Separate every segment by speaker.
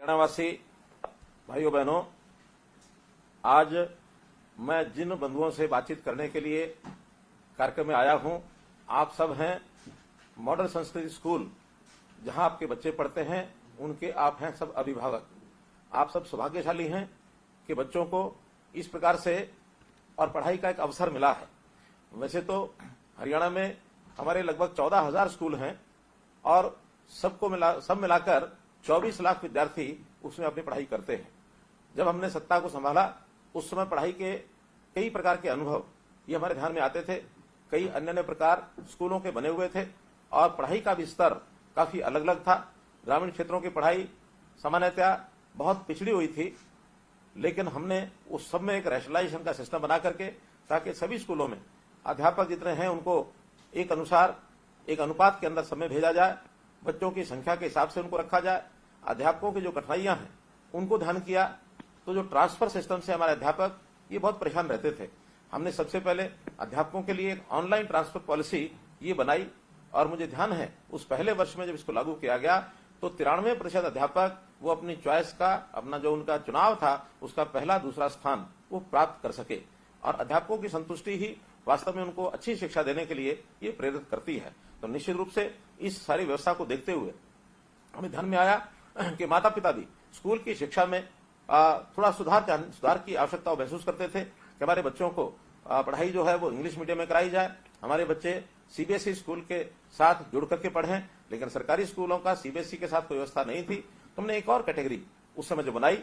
Speaker 1: हरियाणावासी भाइयों बहनों, आज मैं जिन बंधुओं से बातचीत करने के लिए कार्यक्रम में आया हूं, आप सब हैं मॉडल संस्कृति स्कूल जहां आपके बच्चे पढ़ते हैं, उनके आप हैं सब अभिभावक। आप सब सौभाग्यशाली हैं कि बच्चों को इस प्रकार से और पढ़ाई का एक अवसर मिला है। वैसे तो हरियाणा में हमारे लगभग 14,000 स्कूल हैं और सब मिलाकर 24 लाख विद्यार्थी उसमें अपनी पढ़ाई करते हैं। जब हमने सत्ता को संभाला उस समय पढ़ाई के कई प्रकार के अनुभव ये हमारे ध्यान में आते थे। कई अन्य प्रकार स्कूलों के बने हुए थे और पढ़ाई का भी स्तर काफी अलग अलग था। ग्रामीण क्षेत्रों की पढ़ाई सामान्यतः बहुत पिछड़ी हुई थी, लेकिन हमने उस सब में एक रैशनलाइजेशन का सिस्टम बना करके, ताकि सभी स्कूलों में अध्यापक जितने हैं उनको एक अनुपात के अंदर सब में भेजा जाए, बच्चों की संख्या के हिसाब से उनको रखा जाए। अध्यापकों की जो कठिनाइयां हैं उनको ध्यान किया तो जो ट्रांसफर सिस्टम से हमारे अध्यापक ये बहुत परेशान रहते थे। हमने सबसे पहले अध्यापकों के लिए एक ऑनलाइन ट्रांसफर पॉलिसी ये बनाई और मुझे ध्यान है उस पहले वर्ष में जब इसको लागू किया गया तो 93% अध्यापक वो अपनी चॉइस का, अपना जो उनका चुनाव था उसका पहला दूसरा स्थान वो प्राप्त कर सके। और अध्यापकों की संतुष्टि ही वास्तव में उनको अच्छी शिक्षा देने के लिए ये प्रेरित करती है। तो निश्चित रूप से इस सारी व्यवस्था को देखते हुए हमें ध्यान में आया कि माता पिता भी स्कूल की शिक्षा में थोड़ा सुधार की आवश्यकता महसूस करते थे कि हमारे बच्चों को पढ़ाई जो है वो इंग्लिश मीडियम में कराई जाए, हमारे बच्चे सीबीएसई स्कूल के साथ जुड़ करके पढ़ें। लेकिन सरकारी स्कूलों का सीबीएसई के साथ कोई व्यवस्था नहीं थी। तुमने एक और कैटेगरी उस समय जो बनाई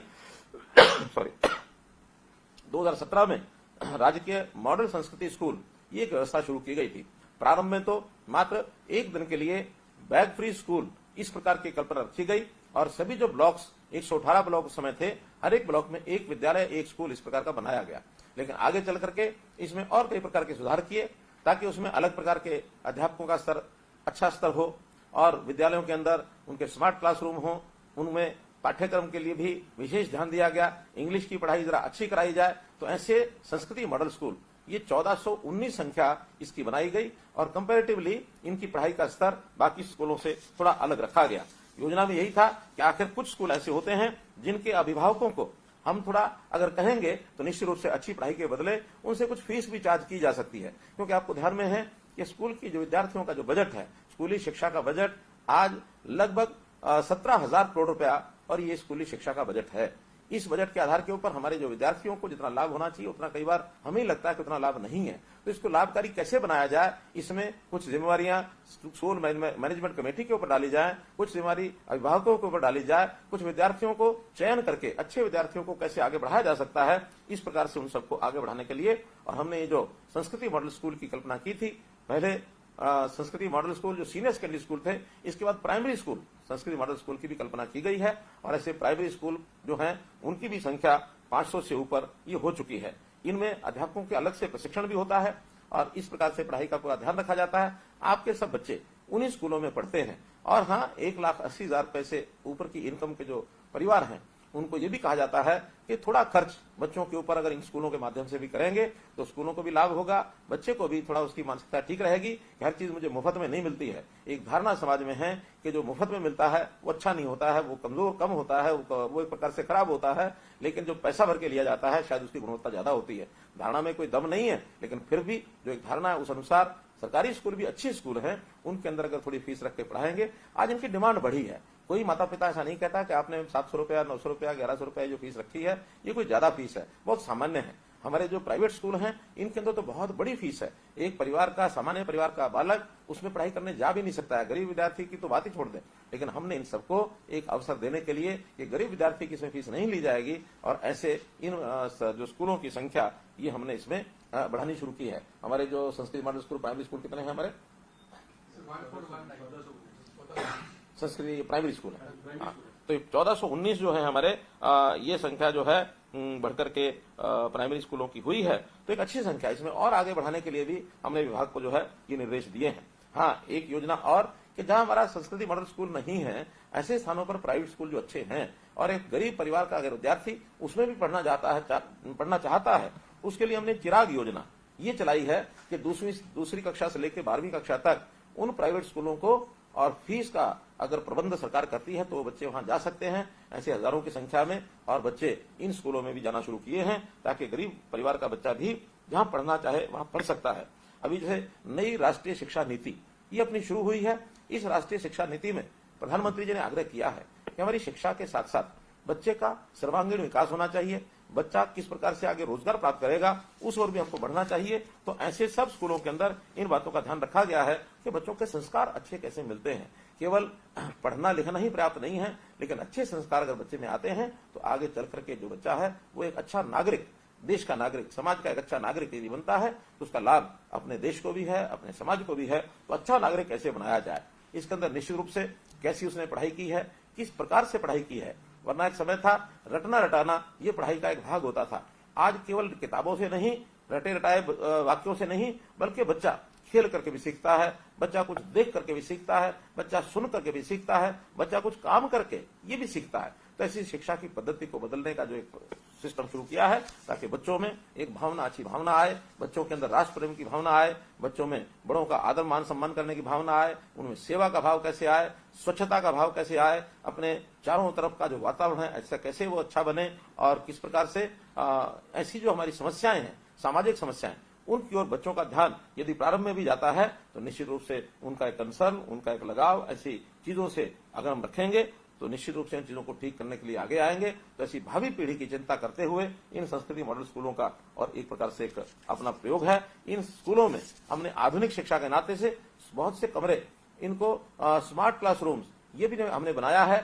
Speaker 1: 2017 में राजकीय मॉडल संस्कृति स्कूल ये एक व्यवस्था शुरू की गई थी। प्रारंभ में तो मात्र एक दिन के लिए बैग फ्री स्कूल इस प्रकार की कल्पना रखी गई और सभी जो ब्लॉक्स 118 ब्लॉक उस समय थे, हर एक ब्लॉक में एक विद्यालय एक स्कूल इस प्रकार का बनाया गया। लेकिन आगे चल करके इसमें और कई प्रकार के सुधार किए ताकि उसमें अलग प्रकार के अध्यापकों का स्तर अच्छा स्तर हो और विद्यालयों के अंदर उनके स्मार्ट क्लासरूम हो, उनमें पाठ्यक्रम के लिए भी विशेष ध्यान दिया गया, इंग्लिश की पढ़ाई जरा अच्छी कराई जाए। तो ऐसे संस्कृति मॉडल स्कूल ये 1419 संख्या इसकी बनाई गई और कंपैरेटिवली इनकी पढ़ाई का स्तर बाकी स्कूलों से थोड़ा अलग रखा गया। योजना में यही था कि आखिर कुछ स्कूल ऐसे होते हैं जिनके अभिभावकों को हम थोड़ा अगर कहेंगे तो निश्चित रूप से अच्छी पढ़ाई के बदले उनसे कुछ फीस भी चार्ज की जा सकती है। क्योंकि आपको ध्यान में है कि स्कूल की जो विद्यार्थियों का जो बजट है, स्कूली शिक्षा का बजट आज लगभग 17,000 करोड़ रुपया और ये स्कूली शिक्षा का बजट है। इस बजट के आधार के ऊपर हमारे जो विद्यार्थियों को जितना लाभ होना चाहिए उतना कई बार हमें लगता है कि उतना लाभ नहीं है। तो इसको लाभकारी कैसे बनाया जाए, इसमें कुछ जिम्मेवारियां स्कूल मैनेजमेंट कमेटी के ऊपर डाली जाए, कुछ जिम्मेवारी अभिभावकों के ऊपर डाली जाए, कुछ विद्यार्थियों को चयन करके अच्छे विद्यार्थियों को कैसे आगे बढ़ाया जा सकता है, इस प्रकार से उन सबको आगे बढ़ाने के लिए। और हमने ये जो संस्कृति मॉडल स्कूल की कल्पना की थी, पहले संस्कृति मॉडल स्कूल जो सीनियर सेकेंडरी स्कूल थे, इसके बाद प्राइमरी स्कूल संस्कृति मॉडल स्कूल की भी कल्पना की गई है और ऐसे प्राइमरी स्कूल जो हैं उनकी भी संख्या 500 से ऊपर ये हो चुकी है। इनमें अध्यापकों के अलग से प्रशिक्षण भी होता है और इस प्रकार से पढ़ाई का पूरा ध्यान रखा जाता है। आपके सब बच्चे उन्हीं स्कूलों में पढ़ते हैं और हाँ, 1,80,000 रुपए से ऊपर की इनकम के जो परिवार हैं उनको ये भी कहा जाता है कि थोड़ा खर्च बच्चों के ऊपर अगर इन स्कूलों के माध्यम से भी करेंगे तो स्कूलों को भी लाभ होगा, बच्चे को भी थोड़ा उसकी मानसिकता ठीक रहेगी कि हर चीज मुझे मुफ्त में नहीं मिलती है। एक धारणा समाज में है कि जो मुफ्त में मिलता है वो अच्छा नहीं होता है, वो कमजोर कम होता है, वो एक प्रकार से खराब होता है। लेकिन जो पैसा भर के लिया जाता है शायद उसकी गुणवत्ता ज्यादा होती है। धारणा में कोई दम नहीं है, लेकिन फिर भी जो एक धारणा है उस अनुसार सरकारी स्कूल भी अच्छे स्कूल हैं, उनके अंदर अगर थोड़ी फीस रख के पढ़ाएंगे। आज इनकी डिमांड बढ़ी है। कोई माता पिता ऐसा नहीं कहता कि आपने 700 रुपया, 900 रुपया, 1100 रुपया जो फीस रखी है ये कोई ज्यादा फीस है, बहुत सामान्य है। हमारे जो प्राइवेट स्कूल हैं इनके अंदर तो बहुत बड़ी फीस है। एक परिवार का, सामान्य परिवार का बालक उसमें पढ़ाई करने जा भी नहीं सकता है। गरीब विद्यार्थी की तो बात ही छोड़ दें। लेकिन हमने इन सबको एक अवसर देने के लिए कि गरीब विद्यार्थी की इसमें फीस नहीं ली जाएगी और ऐसे इन जो स्कूलों की संख्या ये हमने इसमें बढ़ानी शुरू की है। हमारे जो संस्कृति मॉडल स्कूल प्राइमरी स्कूल कितने हैं हमारे? संस्कृति प्राइमरी स्कूल है। तो 1419 जो है हमारे ये संख्या जो है बढ़कर के प्राइमरी स्कूलों की हुई है। तो एक अच्छी संख्या, इसमें और आगे बढ़ाने के लिए भी हमने विभाग को जो है ये निर्देश दिए हैं। हाँ, एक योजना और कि जहां हमारा संस्कृति मॉडल स्कूल नहीं है, ऐसे स्थानों पर प्राइवेट स्कूल जो अच्छे हैं और एक गरीब परिवार का अगर विद्यार्थी उसमें भी पढ़ना चाहता है, उसके लिए हमने चिराग योजना ये चलाई है कि दूसरी कक्षा से लेकर 12वीं कक्षा तक उन प्राइवेट स्कूलों को और फीस का अगर प्रबंध सरकार करती है तो बच्चे वहां जा सकते हैं, ऐसे हजारों की संख्या में, और बच्चे इन स्कूलों में भी जाना शुरू किए हैं ताकि गरीब परिवार का बच्चा भी जहां पढ़ना चाहे वहां पढ़ सकता है। अभी जैसे नई राष्ट्रीय शिक्षा नीति ये अपनी शुरू हुई है। इस राष्ट्रीय शिक्षा नीति में प्रधानमंत्री जी ने आग्रह किया है कि हमारी शिक्षा के साथ साथ बच्चे का सर्वांगीण विकास होना चाहिए, बच्चा किस प्रकार से आगे रोजगार प्राप्त करेगा उस ओर भी हमको बढ़ना चाहिए। तो ऐसे सब स्कूलों के अंदर इन बातों का ध्यान रखा गया है कि बच्चों के संस्कार अच्छे कैसे मिलते हैं। केवल पढ़ना लिखना ही पर्याप्त नहीं है, लेकिन अच्छे संस्कार अगर बच्चे में आते हैं तो आगे चल करके जो बच्चा है वो एक अच्छा नागरिक, देश का नागरिक, समाज का एक अच्छा नागरिक यदि बनता है तो उसका लाभ अपने देश को भी है, अपने समाज को भी है। तो अच्छा नागरिक कैसे बनाया जाए, इसके अंदर निश्चित रूप से कैसी उसने पढ़ाई की है, किस प्रकार से पढ़ाई की है। वरना एक समय था रटना रटाना ये पढ़ाई का एक भाग होता था। आज केवल किताबों से नहीं, रटे रटाए वाक्यों से नहीं, बल्कि बच्चा खेल करके भी सीखता है, बच्चा कुछ देख करके भी सीखता है, बच्चा सुन करके भी सीखता है, बच्चा कुछ काम करके ये भी सीखता है। तो ऐसी शिक्षा की पद्धति को बदलने का जो एक सिस्टम शुरू किया है ताकि बच्चों में एक भावना, अच्छी भावना आए, बच्चों के अंदर राष्ट्र प्रेम की भावना आए, बच्चों में बड़ों का आदर मान सम्मान करने की भावना आए, उनमें सेवा का भाव कैसे आए, स्वच्छता का भाव कैसे आए, अपने चारों तरफ का जो वातावरण है ऐसा कैसे वो अच्छा बने, और किस प्रकार से ऐसी जो हमारी समस्याएं हैं, सामाजिक समस्याएं, उनकी ओर बच्चों का ध्यान यदि प्रारंभ में भी जाता है तो निश्चित रूप से उनका एक कंसर्न, उनका एक लगाव ऐसी चीजों से अगर हम रखेंगे तो निश्चित रूप से इन चीजों को ठीक करने के लिए आगे आएंगे। तो ऐसी भावी पीढ़ी की चिंता करते हुए इन संस्कृति मॉडल स्कूलों का और एक प्रकार से एक अपना प्रयोग है। इन स्कूलों में हमने आधुनिक शिक्षा के नाते से बहुत से कमरे, इनको स्मार्ट क्लासरूम्स ये भी हमने बनाया है।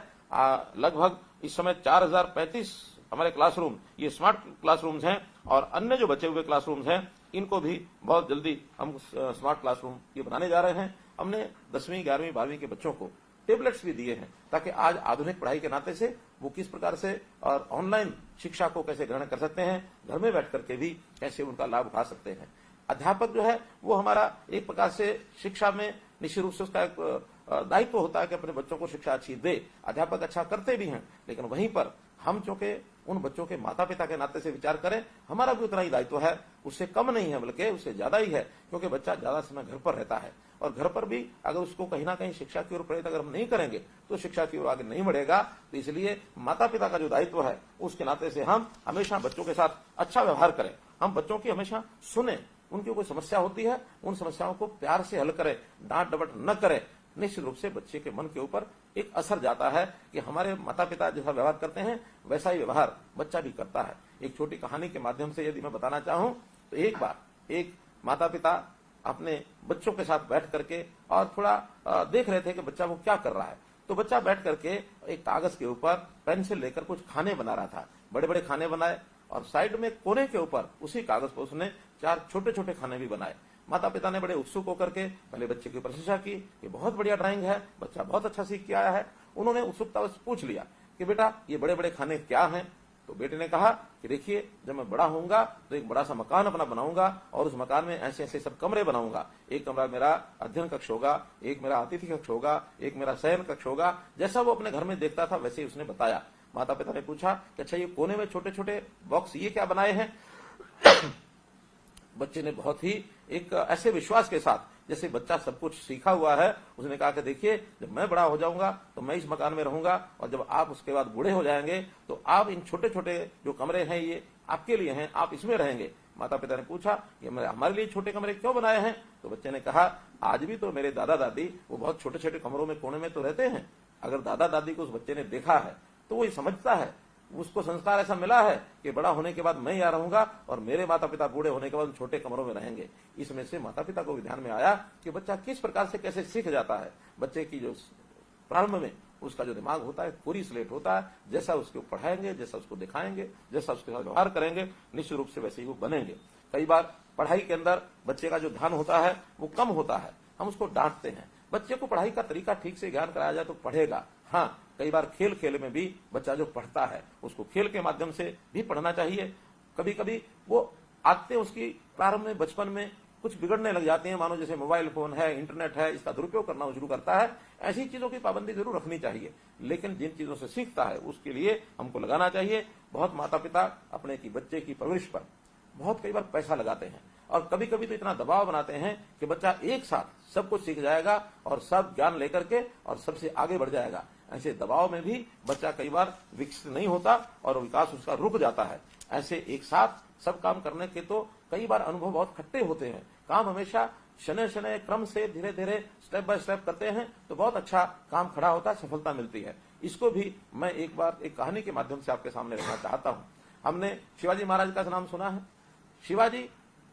Speaker 1: लगभग इस समय 4035 हमारे क्लासरूम ये स्मार्ट क्लासरूम्स हैं, और अन्य जो बचे हुए क्लासरूम्स हैं इनको भी बहुत जल्दी हम स्मार्ट क्लासरूम ये बनाने जा रहे हैं। हमने 10वीं 11वीं 12वीं के बच्चों को टेबलेट्स भी दिए हैं ताकि आज आधुनिक पढ़ाई के नाते से वो किस प्रकार से और ऑनलाइन शिक्षा को कैसे ग्रहण कर सकते हैं, घर में बैठ करके भी कैसे उनका लाभ उठा सकते हैं। अध्यापक जो है वो हमारा एक प्रकार से शिक्षा में निश्चित रूप से उसका एक दायित्व होता है कि अपने बच्चों को शिक्षा अच्छी दे। अध्यापक अच्छा करते भी हैं, लेकिन वहीं पर हम चूंकि उन बच्चों के माता पिता के नाते से विचार करें, हमारा भी उतना ही दायित्व है, उससे कम नहीं है बल्कि उससे ज्यादा ही है, क्योंकि बच्चा ज्यादा समय घर पर रहता है और घर पर भी अगर उसको कहीं ना कहीं शिक्षा की ओर प्रेरित अगर हम नहीं करेंगे तो शिक्षा की ओर आगे नहीं बढ़ेगा। तो इसलिए माता पिता का जो दायित्व है उसके नाते से हम हमेशा बच्चों के साथ अच्छा व्यवहार करें, हम बच्चों की हमेशा सुने, उनकी कोई समस्या होती है उन समस्याओं को प्यार से हल करें, डांट डपट न करें। निश्चित रूप से बच्चे के मन के ऊपर एक असर जाता है कि हमारे माता पिता जैसा व्यवहार करते हैं वैसा ही व्यवहार बच्चा भी करता है। एक छोटी कहानी के माध्यम से यदि मैं बताना चाहूं तो एक बार एक माता पिता अपने बच्चों के साथ बैठ करके और थोड़ा देख रहे थे कि बच्चा वो क्या कर रहा है। तो बच्चा बैठ करके एक कागज के ऊपर पेंसिल लेकर कुछ खाने बना रहा था, बड़े बड़े खाने बनाए, और साइड में कोने के ऊपर उसी कागज पर उसने 4 छोटे छोटे खाने भी बनाए। माता पिता ने बड़े उत्सुक होकर के पहले बच्चे की प्रशंसा की, ये बहुत बढ़िया ड्राइंग है, बच्चा बहुत अच्छा सीख के आया है। उन्होंने उत्सुकता से पूछ लिया कि बेटा ये बड़े बड़े खाने क्या हैं। तो बेटे ने कहा कि देखिए जब मैं बड़ा होऊंगा तो एक बड़ा सा मकान अपना बनाऊंगा और उस मकान में ऐसे ऐसे सब कमरे बनाऊंगा। एक कमरा मेरा अध्ययन कक्ष होगा, एक मेरा अतिथि कक्ष होगा, एक मेरा शयन कक्ष होगा। जैसा वो अपने घर में देखता था वैसे ही उसने बताया। माता पिता ने पूछा कि अच्छा ये कोने में छोटे छोटे बॉक्स ये क्या बनाए हैं। बच्चे ने बहुत ही एक ऐसे विश्वास के साथ जैसे बच्चा सब कुछ सीखा हुआ है, उसने कहा कि देखिए जब मैं बड़ा हो जाऊंगा तो मैं इस मकान में रहूंगा और जब आप उसके बाद बूढ़े हो जाएंगे तो आप इन छोटे छोटे जो कमरे हैं ये आपके लिए हैं, आप इसमें रहेंगे। माता पिता ने पूछा कि हमारे लिए छोटे कमरे क्यों बनाए हैं। तो बच्चे ने कहा आज भी तो मेरे दादा दादी वो बहुत छोटे छोटे कमरों में कोने में तो रहते हैं। अगर दादा दादी को उस बच्चे ने देखा है तो वो ये समझता है, उसको संस्कार ऐसा मिला है कि बड़ा होने के बाद मैं यहाँ रहूंगा और मेरे माता पिता बूढ़े होने के बाद छोटे कमरों में रहेंगे। इसमें से माता पिता को भी ध्यान में आया कि बच्चा किस प्रकार से कैसे सीख जाता है। बच्चे की जो प्रारंभ में उसका जो दिमाग होता है पूरी स्लेट होता है, जैसा उसको पढ़ाएंगे, जैसा उसको दिखाएंगे, जैसा उसके साथ व्यवहार करेंगे निश्चित रूप से वैसे ही वो बनेंगे। कई बार पढ़ाई के अंदर बच्चे का जो ध्यान होता है वो कम होता है, हम उसको डांटते हैं। बच्चे को पढ़ाई का तरीका ठीक से ज्ञान कराया जाए तो पढ़ेगा। हाँ, कई बार खेल खेल में भी बच्चा जो पढ़ता है उसको खेल के माध्यम से भी पढ़ना चाहिए। कभी कभी वो आदतें उसकी प्रारंभ में बचपन में कुछ बिगड़ने लग जाती हैं, मानो जैसे मोबाइल फोन है, इंटरनेट है, इसका दुरुपयोग करना शुरू करता है। ऐसी चीजों की पाबंदी जरूर रखनी चाहिए, लेकिन जिन चीजों से सीखता है उसके लिए हमको लगाना चाहिए। बहुत माता पिता अपने की बच्चे की परवरिश पर बहुत कई बार पैसा लगाते हैं। और कभी कभी तो इतना दबाव बनाते हैं कि बच्चा एक साथ सब कुछ सीख जाएगा और सब ज्ञान लेकर के और सबसे आगे बढ़ जाएगा। ऐसे दबाव में भी बच्चा कई बार विकसित नहीं होता और विकास उसका रुक जाता है। ऐसे एक साथ सब काम करने के तो कई बार अनुभव बहुत खट्टे होते हैं। काम हमेशा शनय शनय क्रम से धीरे धीरे स्टेप बाय स्टेप करते हैं तो बहुत अच्छा काम खड़ा होता है, सफलता मिलती है। इसको भी मैं एक बार एक कहानी के माध्यम से आपके सामने रखना चाहता हूं। हमने शिवाजी महाराज का नाम सुना है। शिवाजी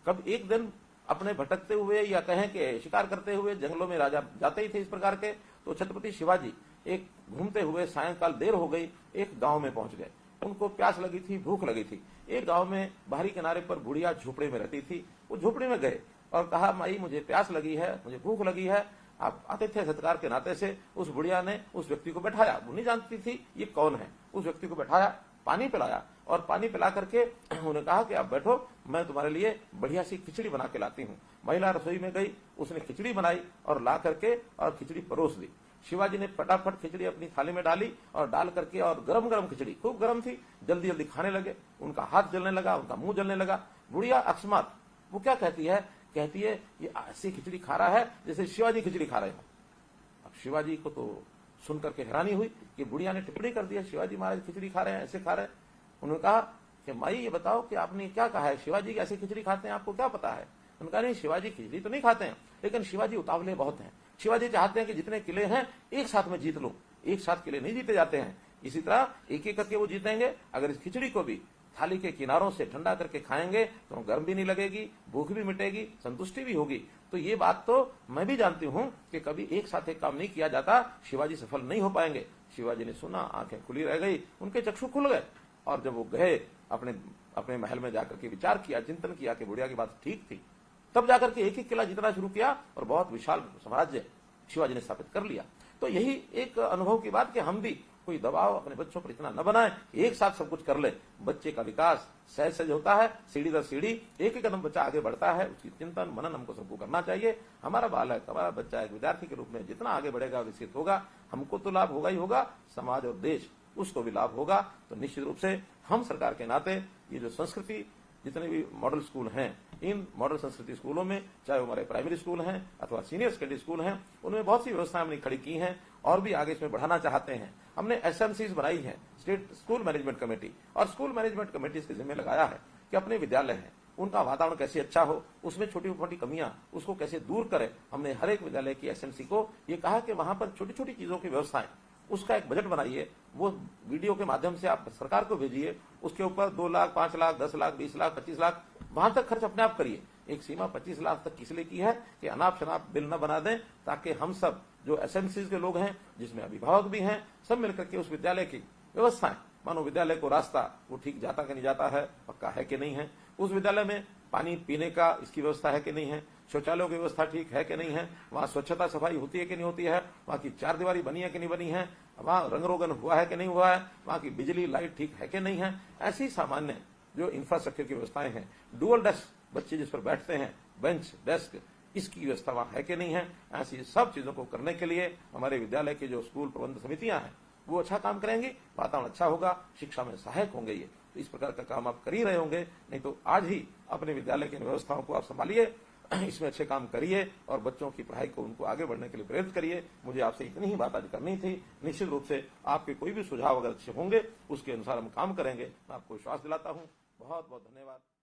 Speaker 1: कब एक दिन अपने भटकते हुए या कहें कि शिकार करते हुए जंगलों में राजा जाते ही थे इस प्रकार के, तो छत्रपति शिवाजी एक घूमते हुए सायंकाल देर हो गई, एक गांव में पहुंच गए। उनको प्यास लगी थी, भूख लगी थी। एक गांव में बाहरी किनारे पर बुढ़िया झोपड़ी में रहती थी। वो झोपड़ी में गए और कहा, माई मुझे प्यास लगी है, मुझे भूख लगी है। आप आतिथ्य सत्कार के नाते से उस बुढ़िया ने उस व्यक्ति को बैठाया। वो नहीं जानती थी ये कौन है। उस व्यक्ति को बैठाया, पानी पिलाया और पानी पिला करके उन्होंने कहा कि आप बैठो, मैं तुम्हारे लिए बढ़िया सी खिचड़ी बना के लाती हूँ। महिला रसोई में गई, उसने खिचड़ी बनाई और ला करके और खिचड़ी परोस दी। शिवाजी ने फटाफट खिचड़ी अपनी थाली में डाली और डाल करके, और गरम गरम खिचड़ी खूब गरम थी, जल्दी जल्दी खाने लगे। उनका हाथ जलने लगा, उनका मुंह जलने लगा। बुढ़िया अकस्मात वो क्या कहती है, कहती है ये ऐसी खिचड़ी खा रहा है जैसे शिवाजी खिचड़ी खा रहे हो। अब शिवाजी को तो सुनकर के हैरानी हुई कि बुढ़िया ने टिप्पणी कर दिया, शिवाजी महाराज खिचड़ी खा रहे हैं, ऐसे खा रहे हैं। उन्होंने कहा कि माई ये बताओ कि आपने क्या कहा है, शिवाजी ऐसी खिचड़ी खाते हैं, आपको क्या पता है। उन्होंने कहा नहीं, शिवाजी खिचड़ी तो नहीं खाते हैं, लेकिन शिवाजी उतावले बहुत हैं। शिवाजी चाहते हैं कि जितने किले हैं एक साथ में जीत लूं। एक साथ किले नहीं जीते जाते हैं, इसी तरह एक एक करके वो जीतेंगे। अगर इस खिचड़ी को भी थाली के किनारों से ठंडा करके खाएंगे तो गर्म भी नहीं लगेगी, भूख भी मिटेगी, संतुष्टि भी होगी। तो ये बात तो मैं भी जानती हूं कि कभी एक साथ एक काम नहीं किया जाता, शिवाजी सफल नहीं हो पाएंगे। शिवाजी ने सुना, आंखें खुली रह गई, उनके चक्षु खुल गए। और जब वो गए अपने अपने महल में जाकर के विचार किया, चिंतन किया कि बुढ़िया की बात ठीक थी, तब जाकर के एक एक किला जीतना शुरू किया और बहुत विशाल साम्राज्य शिवाजी ने स्थापित कर लिया। तो यही एक अनुभव की बात कि हम भी कोई दबाव अपने बच्चों पर इतना न बनाए, एक साथ सब कुछ कर ले। बच्चे का विकास सहज सहज होता है, सीढ़ी दर सीढ़ी एक एक कदम बच्चा आगे बढ़ता है। उसकी चिंतन मनन हमको सबको करना चाहिए। हमारा बालक, हमारा बच्चा एक विद्यार्थी के रूप में जितना आगे बढ़ेगा, विकसित होगा, हमको तो लाभ होगा ही होगा, समाज और देश उसको भी लाभ होगा। तो निश्चित रूप से हम सरकार के नाते ये जो संस्कृति, जितने भी मॉडल स्कूल हैं, इन मॉडल संस्कृति स्कूलों में, चाहे वो हमारे प्राइमरी स्कूल हैं अथवा सीनियर सेकेंडरी स्कूल हैं, उनमें बहुत सी व्यवस्थाएं हमने खड़ी की हैं और भी आगे इसमें बढ़ाना चाहते हैं। हमने एसएमसीज बनाई है, स्टेट स्कूल मैनेजमेंट कमेटी, और स्कूल मैनेजमेंट कमेटी इसके जिम्मे लगाया है कि अपने विद्यालय हैं उनका वातावरण कैसे अच्छा हो, उसमें छोटी मोटी कमियां उसको कैसे दूर करें। हमने हर एक विद्यालय की एसएमसी को ये कहा कि वहां पर छोटी छोटी चीजों की व्यवस्थाएं, उसका एक बजट बनाइए, वो वीडियो के माध्यम से आप सरकार को भेजिए। उसके ऊपर 2 लाख, 5 लाख, 10 लाख, 20 लाख, 25 लाख, वहां तक खर्च अपने आप करिए। एक सीमा 25 लाख तक किस लिए की है कि अनाप शनाप बिल न बना दें, ताकि हम सब जो एसएमसी के लोग हैं, जिसमें अभिभावक भी हैं, सब मिलकर के उस विद्यालय की व्यवस्थाएं, मानो विद्यालय को रास्ता वो ठीक जाता कि नहीं जाता है, पक्का है कि नहीं है, उस विद्यालय में पानी पीने का इसकी व्यवस्था है कि नहीं है, शौचालयों की व्यवस्था ठीक है कि नहीं है, वहां स्वच्छता सफाई होती है कि नहीं होती है, वहां की चारदीवारी बनी है कि नहीं बनी है, वहां रंग रोगन हुआ है कि नहीं हुआ है, वहां की बिजली लाइट ठीक है कि नहीं है। ऐसी सामान्य जो इंफ्रास्ट्रक्चर की व्यवस्थाएं हैं, डुअल डेस्क बच्चे जिस पर बैठते हैं, बेंच डेस्क, इसकी व्यवस्था वहां है कि नहीं है। ऐसी सब चीजों को करने के लिए हमारे विद्यालय की जो स्कूल प्रबंध समितियां हैं वो अच्छा काम करेंगी, वातावरण अच्छा होगा, शिक्षा में सहायक होंगे। ये तो इस प्रकार का काम आप कर ही रहे होंगे, नहीं तो आज ही अपने विद्यालय की व्यवस्थाओं को आप संभालिए, इसमें अच्छे काम करिए और बच्चों की पढ़ाई को उनको आगे बढ़ने के लिए प्रेरित करिए। मुझे आपसे इतनी ही बात आज करनी थी। निश्चित रूप से आपके कोई भी सुझाव अगर अच्छे होंगे उसके अनुसार हम काम करेंगे, मैं आपको विश्वास दिलाता हूँ। बहुत बहुत धन्यवाद।